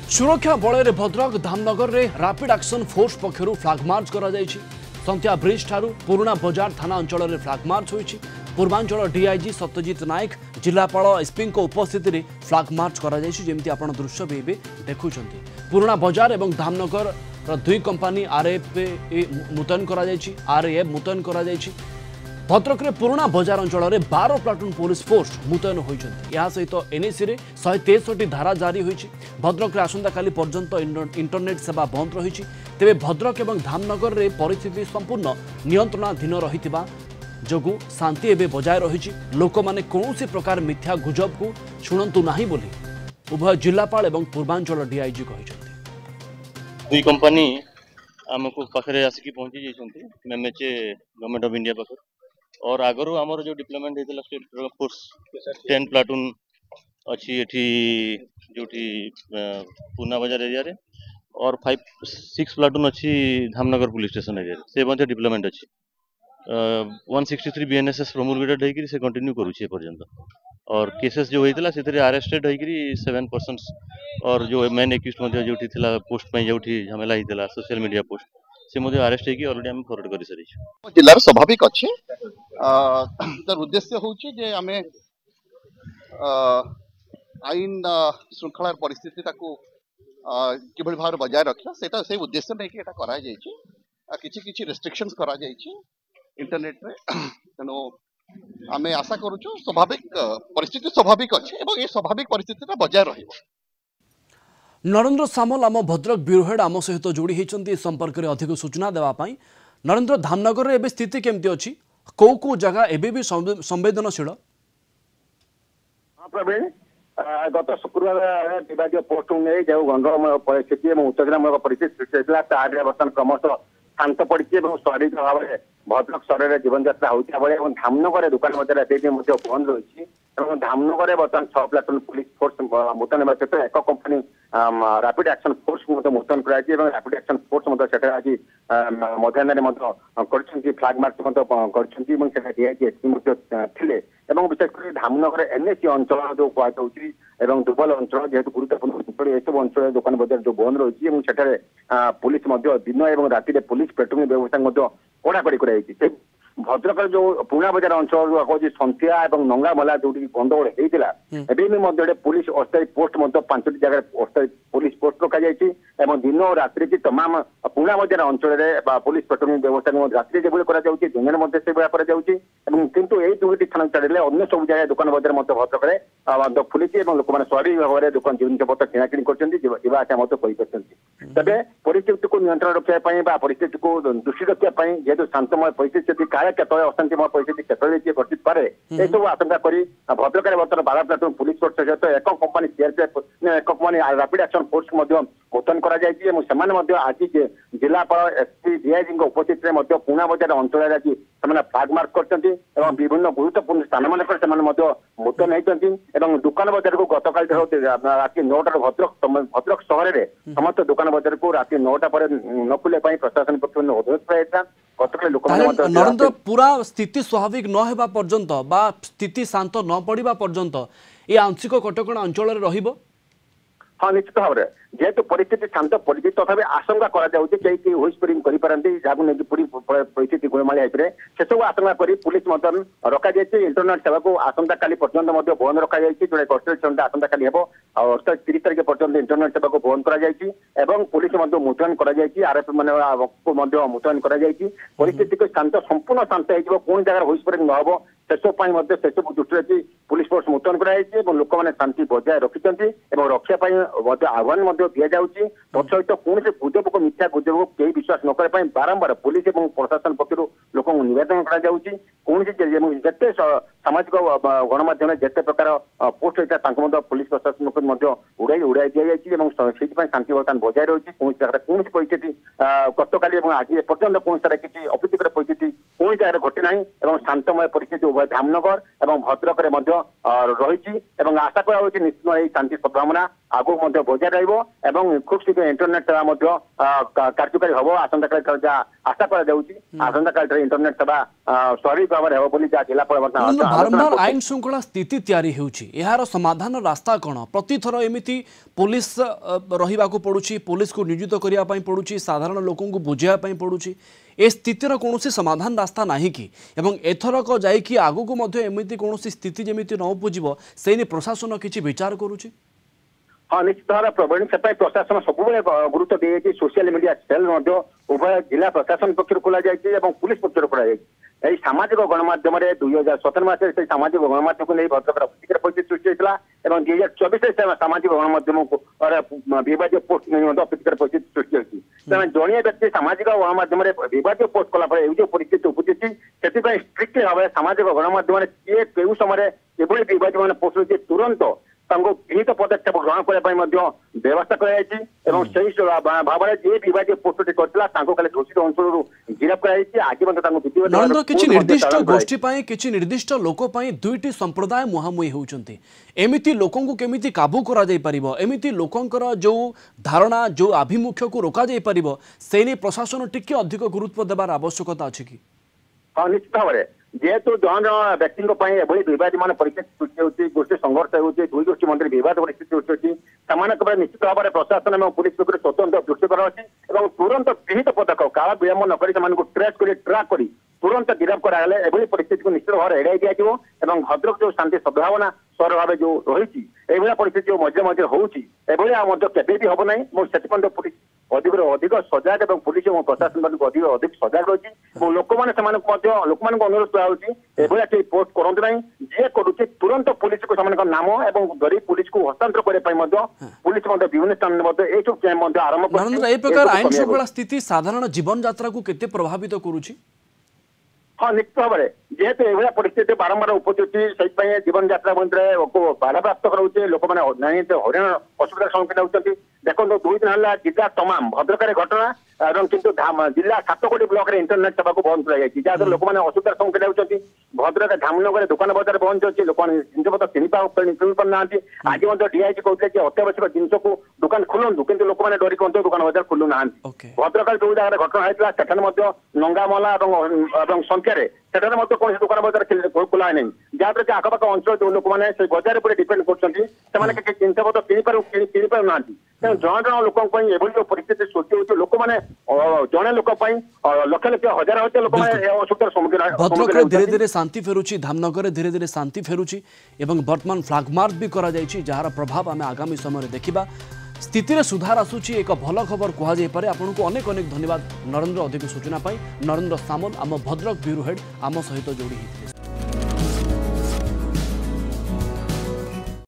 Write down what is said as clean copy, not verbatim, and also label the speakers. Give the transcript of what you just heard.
Speaker 1: सुरक्षा बल भद्रक धामनगर में रैपिड एक्शन फोर्स पक्षर फ्लाग मार्च करा संत्या ब्रिज ठारू पुराना बजार थाना अंचल में फ्लाग मार्च होईछि। पूर्वांचल डीआईजी सत्यजित नायक जिलापाल एसपी उपस्थित में फ्लाग मार्च करा जमी आप दृश्य भी देखुं। पुराना बजार और धामनगर दुई कंपानी आरएएफ मुतयन करा भद्रक में पुराना बजार अंचल में 12 प्लाटून पुलिस फोर्स मुतयन होती। सहित एनएसी रे 163 धारा जारी होती। भद्रक में आसंता काली पर्यंत इंटरनेट सेवा बंद रही। तेरे भद्रक और धामनगर में परिस्थिति संपूर्ण नियंत्रणाधीन रही जोगु शांति एवं बजाय रही। लोक मैंने कौन प्रकार मिथ्या गुजब को शुणु ना बोली उभय जिलापाल और पूर्वांचल डीआईजी
Speaker 2: दुई कंपनी आमको पाखे आसिक पहुंची जाइए गवर्नमेंट ऑफ इंडिया पाखे और आगर आमर जो डिप्लॉयमेंट होता स्टेट फोर्स 10 प्लाटून अच्छी जो पूना बाजार एरिया रे और 5-6 प्लाटून अच्छी धामनगर पुलिस स्टेशन एरिया से डिप्लॉयमेंट अच्छी 163 बीएनएसएस प्रोमुलगेटेड होकर से कंटिन्यू करुचे पर्यंत और केसेस जो होता से अरेस्टेड होकर 7 पर्सन्स और जो मेन एक्यूज जो पोस्ट में जो झमेला होता सोशल मीडिया पोस्ट से अरेस्ट होगी ऑलरेडी आम फॉरवर्ड कर सारी
Speaker 3: जिलार स्वाभाविक अच्छे तार उद्देश्य होची जे आमे आईन श्रृंखलार परिस्थिति किभଳି भाव बजाय रखा सेटा से उद्देश्य नहीं कि एटा करा जायछि किछि किछि रेस्ट्रिक्शंस करा जायछि इंटरनेट रे तेनो आमे आशा करूछु स्वाभाविक परिस्थिति स्वाभाविक अच्छे एवं ये स्वाभाविक परिस्थिति बजाय रहिबो।
Speaker 1: नरेंद्र सामल आम भद्रक ब्यूरो हेड आम सहित जोड़ी होती संपर्क में अधिक सूचना देवाई। नरेंद्र धामनगर में स्थिति केमती अच्छी कौ जगह एबे भी संवेदनशील?
Speaker 4: हाँ प्रवीण गत शुक्रवार विवाद पोस्ट नहीं जो गंधमय परिस्थिति और उत्तेजनामूलक परिस्थिति सृष्टि होता तार बर्तमान क्रमशः शांत पड़ी स्वाभाविक भाव में भद्रक सहर में जीवन यात्रा होता बेले धामनगर दुकान बजार एवं बंद रही धामनगर बर्तमान 6 प्लाटून पुलिस फोर्स मुतयन सहित एक कंपनी रैपिड एक्शन फोर्स मुतयन रैपिड एक्शन फोर्स आज मध्याह्न फ्लाग मार्च कर विशेषकर धामनगर एनएसी अंचल जो कहुच्छी दुर्बल अंचल जेहेतु गुरुत्वपूर्ण यह अंचल दुकान बजार जो बंद रही पुलिस दिन और राति पुलिस पेट्रोलिंग व्यवस्था कड़ाकड़ी कर भद्रक जो पुराना बजार अंचल जो कह संत्या और नंगामला जो गंडगोल होता है पुलिस अस्थायी पोस्ट 5टी जगह अस्थायी पुलिस पोस्ट रखा दिन और रात्रि की तमाम पुराना बजार अंचल पुलिस पेट्रोलिंग व्यवस्था रात्रि जो दिन में किंतु यही 2टी थाना छाड़े अन्य सब जगह दुकान बजार भद्रक फुली लोक मैंने स्वाभाविक भाव में दुकान जिनपत्र किणाकिणी कर तेज परिस्थिति को नियंत्रण रखापी परिस्थिति को दृष्टि रखापी जेहेतु शांतमय परिस्थिति काले केतवे अशांतिमय परिस्थिति केतवे घटी पारे यह सब आशंका कर भद्रक में बर्तमान 12 प्लाटून पुलिस फोर्स सहित एक कंपनी सीआरपीएफ एक कंपनी रैपिड एक्शन फोर्स मुतयन कर आज जिलापाल एसपी डीआईजी उपस्थित में पुराना बजार अंचल आज फ्लाग मार्च कर विभिन्न गुरुत्वपूर्ण स्थान मान मुतयन होती दुकान बजार को गत काल राति 9टार भद्रक सहर में समस्त दुकान बजार को राति 9टा पर न खुले प्रशासन पक्ष अनुरोध
Speaker 1: नरेंद्र पूरा स्थिति स्वाभाविक न होगा पर्यंत बा स्थिति शांत न पड़ा पर्यंत ये आंशिक कटकणा अंचल रहिबो?
Speaker 4: हाँ निश्चित भाव में जेहेतु परिस्थिति शांत पड़ी तथापि आशंका कहीं हुईस्परिंग करें पूरी परिस्थिति गोलमाल होपे से सब आशंका कर पुलिस मुतयन रखा इंटरनेट सेवा को आसंता काली पर्यंत बंद रखा जो कस्टडी आसंता काली हे और 30 तारीख पर्यंत इंटरनेट सेवा को बंद कर पुलिस मुतयन आरएफ मान मुतयन कर परिस्थिति को शांत संपूर्ण शांत हो कौन जगह हुईस्परिंग न हो से सब दृष्टि रखी पुलिस फोर्स मुतयन कर लोक मैंने शांति बजाय रखिंट रखापी आह्वान दि जाऊँगी तत्सहित कौन से गुजब को मिथ्या गुजब को कई विश्वास न करने बारंबार पुलिस और प्रशासन पक्ष लोक नवेदन कौन जिते सामाजिक गणमाध्यम जिते प्रकार पोस्ट होता पुलिस प्रशासन को उड़ाई दि जाए शांति बर्तमान बजाय रही कौन जगह कौन परिस्थिति गत काली आज एपर्यंत कौन जगह किसी अप्रीतिकर परिस्थिति कौन जगह घटी ना शांतमय परिस्थिति उभय धामनगर और भद्रक रही आशा कर निश्चित शांति सद्भावना आगू बजाय रही खूब शीघ्र इंटरनेट सेवा कार्यकारी हम आसंता काल आशा कर इंटरनेट सेवा स्वाभाविक भाव में बोली जिलापाल
Speaker 1: बारंबार आईन श्रृंखला स्थिति तैयारी होउछि एहार समाधान रास्ता कौन प्रतिथर एमिति पुलिस रहिबा को पड़ुछि पुलिस को नियोजित करिया पई पड़ुछि साधारण लोकन को बुझिया पई पड़ुछि ए स्थितिर कौन समाधान रास्ता नहीं कि एवं एथरक जाइकि आगु को मध्य एमिति कौन स्थिति जेमिति न उपजिबो सेनि प्रशासन किछि विचार करूछि।
Speaker 4: हाँ निश्चित भाव प्रवीण से प्रशासन सब गुरुत्व दी सोशल मीडिया सेल उभय जिला प्रशासन पक्ष खोल जाए पुलिस पक्ष खोल जाए सामाजिक गणमाध्यम 2017 मसीह सामाजिक गणमाध्यम को नहीं भद्रक प्रतिक्रिया परिस्थिति सृष्टि होता है 2024 सामाजिक गणमाध्यम को विवाद पोस्ट नहीं प्रतिक्रिया परिस्थिति सृष्टि होती है जड़िया व्यक्ति सामाजिक गणमाध्यम विवाद पोस्ट कलापर जो परिस्थिति उपजी से स्ट्रिक्टली भाव सामाजिक गणमाध्यम किए केउ समय विवाद मान पोस्ट होती तुरंत विहित पदक्षेप ग्रहण करने व्यवस्था भाव में जी विवाद पोस्टटी करता घोषित अंचल गिरफ कर
Speaker 1: नरेंद्र किछि निर्दिष्ट गोष्ठी पाई किछि निर्दिष्ट लोक पाई दुईटी संप्रदाय मुहांमुही होउचंती एमिति लोकन को केमिति काबू करा जाई परिबो एमिति लोकंकर जो धारणा जो आभिमुख्य को रोका जाई परिबो सेनी प्रशासन टिके अधिक गुरुत्व देबार आवश्यकता अछि कि।
Speaker 4: हाँ निश्चित भाव में जेहेतु जन जन व्यक्ति बद मान परिस्थिति सृष्टि होती गोष्ठी संघर्ष होती दुई गोष्ठी मध्य बद परिस्थिति सृष्टि होती निश्चित भाव में प्रशासन और पुलिस पक्ष स्वतंत्र दृष्टि अच्छी तुरंत विहित पदक्षेप काल विलंब नक ट्रेस कर ट्राक कर तुरंत गिरफ करागले परिस्थिति को निश्चित भाव में एड़ाई दिज्व भद्रक जो शांति सद्भावना सहर भाव जो रही परिस्थिति जो मझे मझे होबे भी हम ना से पुलिस अधिक अधिक सजग और पुलिस और प्रशासन अधिक अधिक सजग रही लोक मैंने अनुरोध कराई पोस्ट करते ना जी करुचे तुरंत पुलिस को नाम और धरी पुलिस को हस्तांतर करने पुलिस विभिन्न स्थान में आरंभ
Speaker 1: कर आईन श्रृंखला स्थिति साधारण जीवन यात्रा को केते प्रभावित करुछि।
Speaker 4: हाँ निश्चित भाव में जेहेतु यह परिस्थिति बारंबार उपजुची से जीवन यात्रा मध्य बाधा प्राप्त कराऊे लोक मैंने हरियाण असुविधार सम्मुखीन होती देखो 2 दिन है जिला तमाम भद्रक घटना किंतु जिला 7 कोटी ब्लॉक रे इंटरनेट सेवा को बंद कर जहाँ लोक मैंने असुविधार सम्मुखीन होती भद्रक धामनगर दुकान बजार बंद अच्छी लोक जिनपत किणी पाना आज डीआईजी कहते अत्यावश्यक जिनस को दुकान खोलु किंतु लोक मैंने डरिक दुकान बजार खोलु ना भद्रक जो जगह घटना होता है नंगामला संख्यार कौन दुकान बजार खोला नहीं जहाँद्वारा कि आखपाख अंचल जो लोक मैंने बजार पर डिपेंड कर जिनपत किणी पार ना जन जन लोक जो परिस्थिति सृष्टि होती लोक मैंने जड़े लोक लक्ष लक्ष हजार हजार लोक असुविधार सम्मुखीन
Speaker 1: भद्रक धीरे धीरे शांति फेरुची धामनगर धीरे धीरे शांति फेरुची एवं वर्तमान फ्लैग मार्च भी करा जायछि जार प्रभाव आम आगामी समय देखिबा स्थिति सुधार आसूची एक भल खबर कहुपर आपको अनेक अनेक धन्यवाद नरेंद्र अधिक सूचना पाई नरेंद्र सामल आम भद्रक ब्यूरो हेड आम सहित जोड़ी।